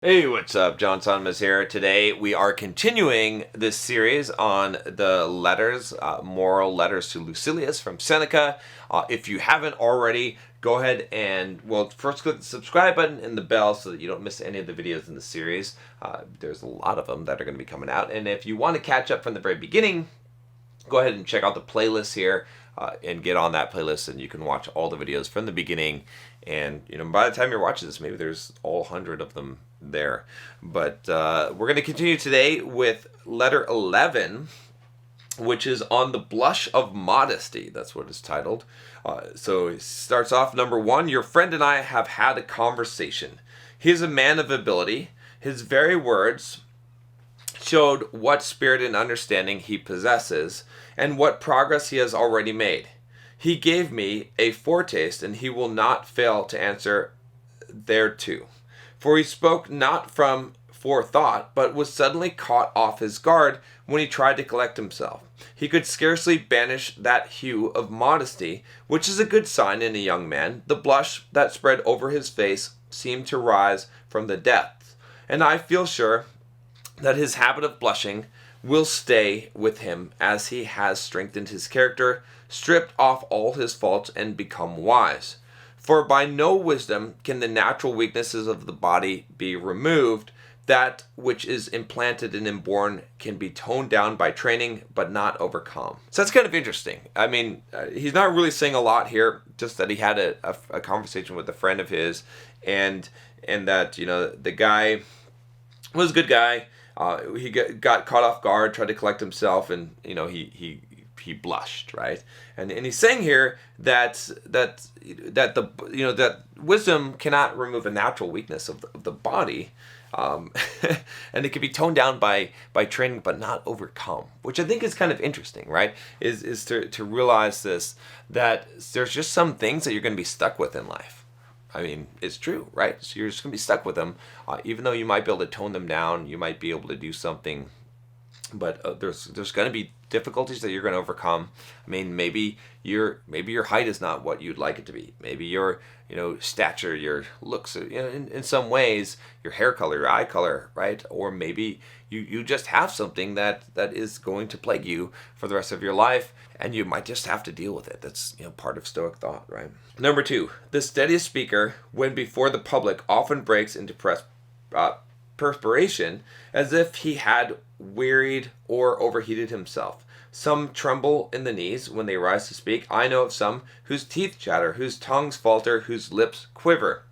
Hey, what's up? John Sonmas here. Today we are continuing this series on the letters, moral letters to Lucilius from Seneca. If you haven't already, go ahead and, first click the subscribe button and the bell so that you don't miss any of the videos in the series. There's a lot of them that are going to be coming out. And if you want to catch up from the very beginning, go ahead and check out the playlist here and get on that playlist, and you can watch all the videos from the beginning. And by the time you're watching this, maybe there's all 100 of them there. But we're going to continue today with letter 11, which is on the blush of modesty. That's what it's titled. So it starts off, number 1, your friend and I have had a conversation. He is a man of ability. His very words showed what spirit and understanding he possesses and what progress he has already made. He gave me a foretaste, and he will not fail to answer thereto. For he spoke not from forethought, but was suddenly caught off his guard when he tried to collect himself. He could scarcely banish that hue of modesty, which is a good sign in a young man. The blush that spread over his face seemed to rise from the depths, and I feel sure that his habit of blushing will stay with him as he has strengthened his character, stripped off all his faults, and become wise. For by no wisdom can the natural weaknesses of the body be removed. That which is implanted and inborn can be toned down by training, but not overcome. So that's kind of interesting. I mean, he's not really saying a lot here, just that he had a conversation with a friend of his, and that, the guy was a good guy. He got caught off guard, tried to collect himself, and he blushed, right? And he's saying here that wisdom cannot remove a natural weakness of the body, and it can be toned down by training, but not overcome, which I think is kind of interesting, right? Is to realize this, that there's just some things that you're going to be stuck with in life. I mean, it's true, right? So you're just going to be stuck with them, even though you might be able to tone them down. You might be able to do something, but there's going to be difficulties that you're going to overcome. I mean, maybe your height is not what you'd like it to be. Maybe your stature, your looks, in some ways, your hair color, your eye color, right? Or maybe you just have something that is going to plague you for the rest of your life, and you might just have to deal with it. That's part of Stoic thought, right? Number 2, the steadiest speaker, when before the public, often breaks into perspiration as if he had wearied or overheated himself. Some tremble in the knees when they rise to speak. I know of some whose teeth chatter, whose tongues falter, whose lips quiver.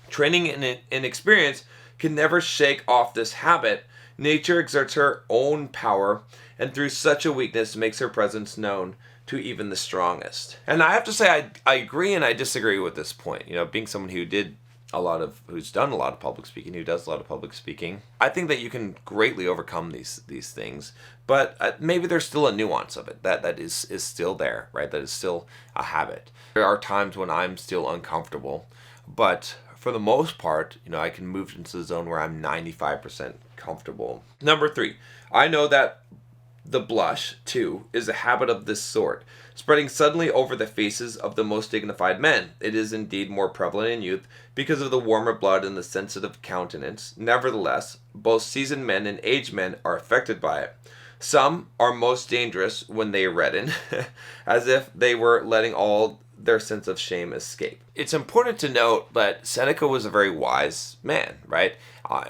Training and experience can never shake off this habit. Nature exerts her own power, and through such a weakness makes her presence known to even the strongest. And I have to say, I agree and I disagree with this point. Being someone who's done a lot of public speaking, who does a lot of public speaking, I think that you can greatly overcome these things, but maybe there's still a nuance of it that is still there, right? That is still a habit. There are times when I'm still uncomfortable, but for the most part, I can move into the zone where I'm 95% comfortable. Number 3, I know that the blush, too, is a habit of this sort, spreading suddenly over the faces of the most dignified men. It is indeed more prevalent in youth because of the warmer blood and the sensitive countenance. Nevertheless, both seasoned men and aged men are affected by it. Some are most dangerous when they redden, as if they were letting all their sense of shame escape. It's important to note that Seneca was a very wise man, right?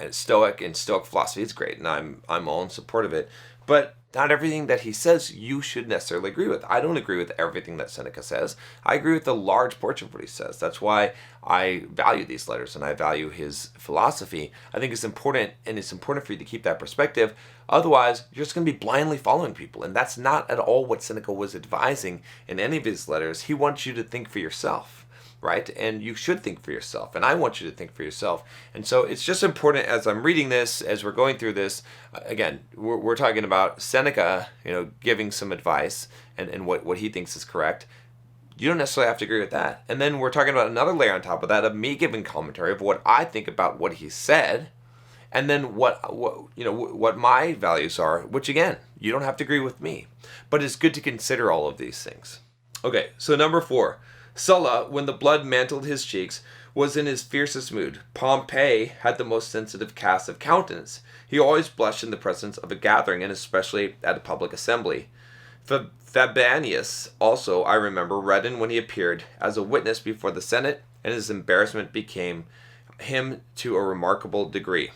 Stoic philosophy is great, and I'm all in support of it. But not everything that he says you should necessarily agree with. I don't agree with everything that Seneca says. I agree with a large portion of what he says. That's why I value these letters and I value his philosophy. I think it's important, and it's important for you to keep that perspective. Otherwise, you're just going to be blindly following people, and that's not at all what Seneca was advising in any of his letters. He wants you to think for yourself, right? And you should think for yourself, and I want you to think for yourself. And so it's just important, as I'm reading this, as we're going through this, again, we're talking about Seneca, giving some advice and what he thinks is correct. You don't necessarily have to agree with that. And then we're talking about another layer on top of that of me giving commentary of what I think about what he said, and then what my values are, which again, you don't have to agree with me, but it's good to consider all of these things. Okay, so number 4, Sulla, when the blood mantled his cheeks, was in his fiercest mood. Pompey had the most sensitive cast of countenance. He always blushed in the presence of a gathering, and especially at a public assembly. Fabianus also, I remember, reddened when he appeared as a witness before the Senate, and his embarrassment became him to a remarkable degree.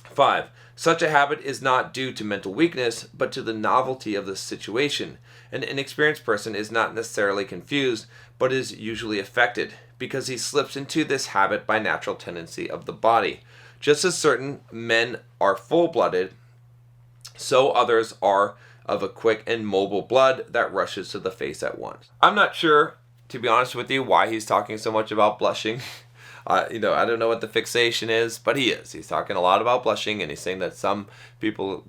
5. Such a habit is not due to mental weakness, but to the novelty of the situation. An inexperienced person is not necessarily confused, but is usually affected, because he slips into this habit by natural tendency of the body. Just as certain men are full-blooded, so others are of a quick and mobile blood that rushes to the face at once. I'm not sure, to be honest with you, why he's talking so much about blushing. I don't know what the fixation is, but he is. He's talking a lot about blushing, and he's saying that some people,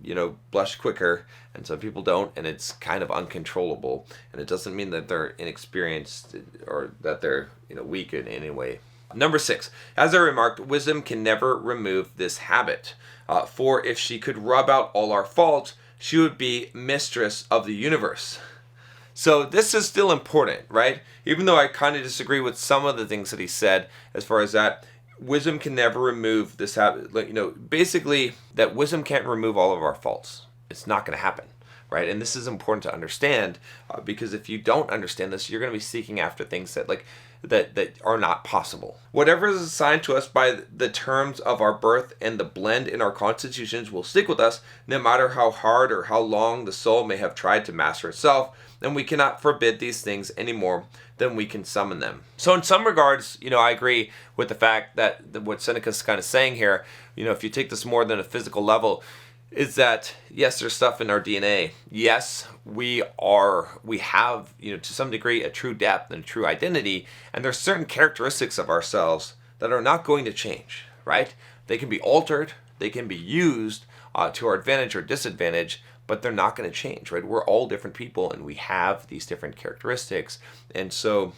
blush quicker, and some people don't, and it's kind of uncontrollable. And it doesn't mean that they're inexperienced or that they're, weak in any way. Number 6, as I remarked, wisdom can never remove this habit. For if she could rub out all our faults, she would be mistress of the universe. So this is still important, right? Even though I kind of disagree with some of the things that he said as far as that, wisdom can never remove this habit. Basically, that wisdom can't remove all of our faults. It's not going to happen, right? And this is important to understand because if you don't understand this, you're going to be seeking after things that are not possible. Whatever is assigned to us by the terms of our birth and the blend in our constitutions will stick with us, no matter how hard or how long the soul may have tried to master itself. And we cannot forbid these things any more than we can summon them. So in some regards, I agree with the fact that what Seneca's kind of saying here, if you take this more than a physical level, is that, yes, there's stuff in our DNA. Yes, we have, to some degree, a true depth and a true identity. And there's certain characteristics of ourselves that are not going to change, right? They can be altered. They can be used to our advantage or disadvantage, but they're not going to change, right? We're all different people, and we have these different characteristics. And so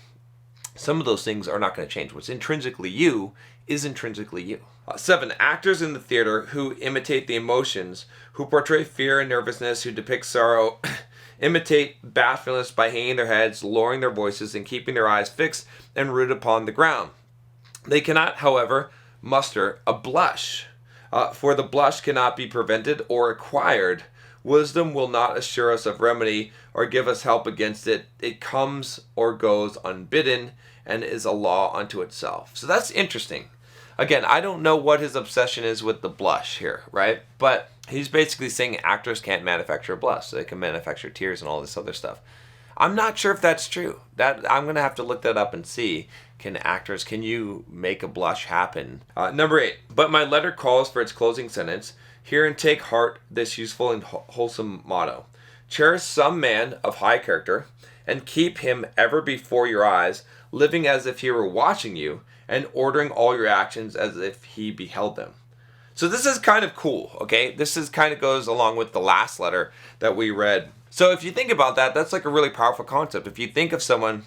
some of those things are not going to change. What's intrinsically you is intrinsically you. 7, actors in the theater who imitate the emotions, who portray fear and nervousness, who depict sorrow, imitate bashfulness by hanging their heads, lowering their voices, and keeping their eyes fixed and rooted upon the ground. They cannot, however, muster a blush, for the blush cannot be prevented or acquired. Wisdom will not assure us of remedy or give us help against it. It comes or goes unbidden and is a law unto itself. So that's interesting. Again, I don't know what his obsession is with the blush here, right? But he's basically saying actors can't manufacture a blush. So they can manufacture tears and all this other stuff. I'm not sure if that's true. I'm going to have to look that up and see. Can you make a blush happen? Number 8, but my letter calls for its closing sentence. Hear and take heart this useful and wholesome motto. Cherish some man of high character, and keep him ever before your eyes, living as if he were watching you, and ordering all your actions as if he beheld them. So this is kind of cool, okay? This is kind of goes along with the last letter that we read. So if you think about that, that's like a really powerful concept. If you think of someone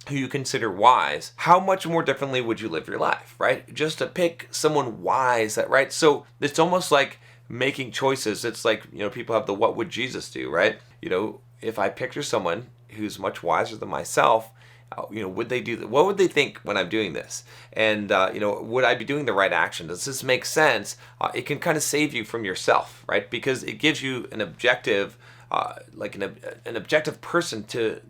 who you consider wise, how much more differently would you live your life, right? Just to pick someone wise, right? So it's almost like making choices. It's like, people have the what would Jesus do, right? If I picture someone who's much wiser than myself, would they do that? What would they think when I'm doing this? And, would I be doing the right action? Does this make sense? It can kind of save you from yourself, right? Because it gives you an objective, an objective person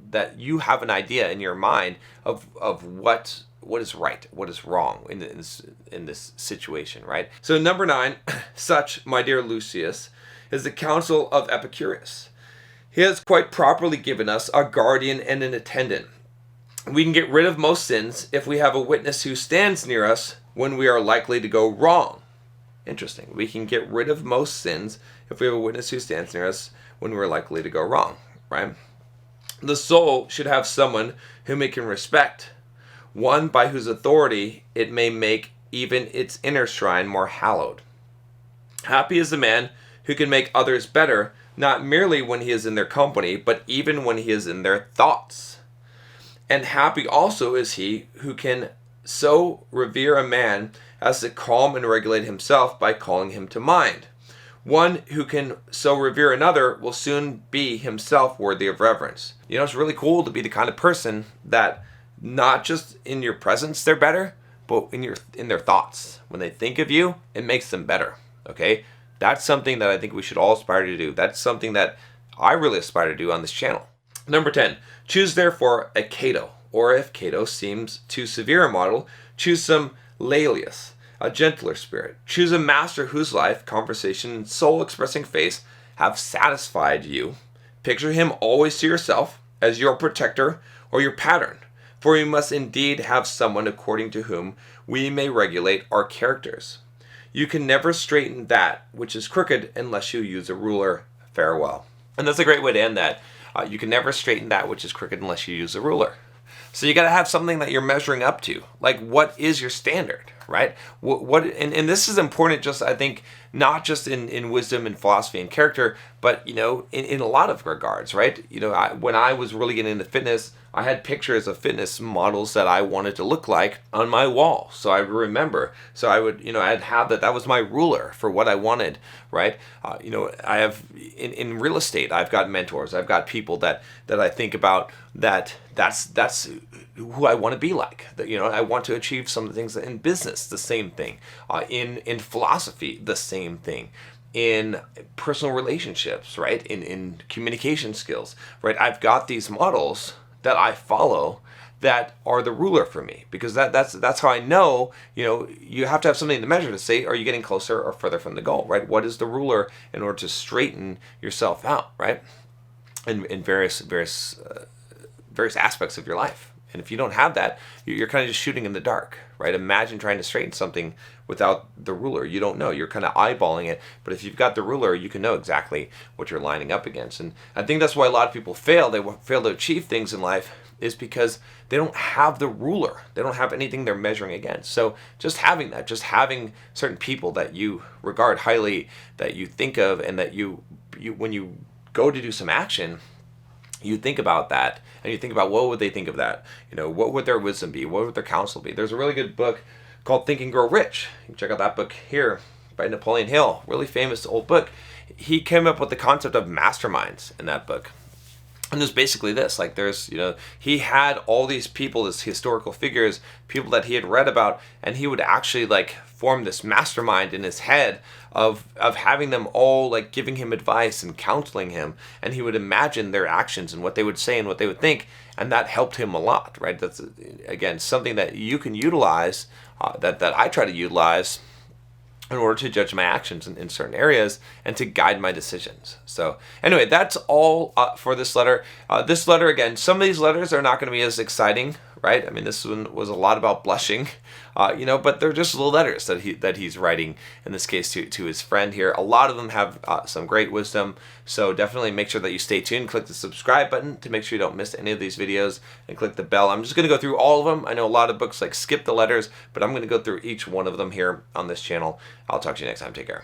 that you have an idea in your mind of what is right, what is wrong in this situation, right? So number 9, such, my dear Lucius, is the counsel of Epicurus. He has quite properly given us a guardian and an attendant. We can get rid of most sins if we have a witness who stands near us when we are likely to go wrong. Interesting. We can get rid of most sins if we have a witness who stands near us when we're likely to go wrong, right? The soul should have someone whom it can respect, one by whose authority it may make even its inner shrine more hallowed. Happy is the man who can make others better, not merely when he is in their company, but even when he is in their thoughts. And happy also is he who can so revere a man as to calm and regulate himself by calling him to mind. One who can so revere another will soon be himself worthy of reverence. It's really cool to be the kind of person that not just in your presence they're better, but in their thoughts. When they think of you, it makes them better. Okay? That's something that I think we should all aspire to do. That's something that I really aspire to do on this channel. Number 10, choose therefore a Cato, or if Cato seems too severe a model, choose some Laelius, a gentler spirit. Choose a master whose life, conversation, and soul-expressing face have satisfied you. Picture him always to yourself as your protector or your pattern, for we must indeed have someone according to whom we may regulate our characters. You can never straighten that which is crooked unless you use a ruler. Farewell. And that's a great way to end that. You can never straighten that which is crooked unless you use a ruler. So you got to have something that you're measuring up to. Like, what is your standard, right? And this is important, just I think, not just in wisdom and philosophy and character, but in a lot of regards, right? When I was really getting into fitness, I had pictures of fitness models that I wanted to look like on my wall, so I remember. So I would, I'd have that. That was my ruler for what I wanted, right? I have in real estate, I've got mentors, I've got people that I think about that's who I want to be like. I want to achieve some of the things in business, the same thing. In philosophy, the same thing. In personal relationships, right? In communication skills, right? I've got these models that I follow that are the ruler for me, because that's how I know. You have to have something to measure to say, are you getting closer or further from the goal, right? What is the ruler in order to straighten yourself out, right? In various aspects of your life. And if you don't have that, you're kind of just shooting in the dark, right? Imagine trying to straighten something without the ruler. You don't know. You're kind of eyeballing it. But if you've got the ruler, you can know exactly what you're lining up against. And I think that's why a lot of people fail. They fail to achieve things in life is because they don't have the ruler. They don't have anything they're measuring against. So just having that, just having certain people that you regard highly, that you think of, and that you when you go to do some action, you think about that, and you think about what would they think of that? What would their wisdom be? What would their counsel be? There's a really good book called Think and Grow Rich. You can check out that book here by Napoleon Hill. Really famous old book. He came up with the concept of masterminds in that book. And there's basically this, like he had all these people, these historical figures, people that he had read about, and he would actually form this mastermind in his head of having them all giving him advice and counseling him, and he would imagine their actions and what they would say and what they would think, and that helped him a lot, right? That's, again, something that you can utilize, that I try to utilize in order to judge my actions in certain areas and to guide my decisions. So anyway, that's all for this letter. This letter, again, some of these letters are not going to be as exciting, right? I mean, this one was a lot about blushing, but they're just little letters that he's writing, in this case to his friend here. A lot of them have some great wisdom, so definitely make sure that you stay tuned. Click the subscribe button to make sure you don't miss any of these videos, and click the bell. I'm just going to go through all of them. I know a lot of books skip the letters, but I'm going to go through each one of them here on this channel. I'll talk to you next time. Take care.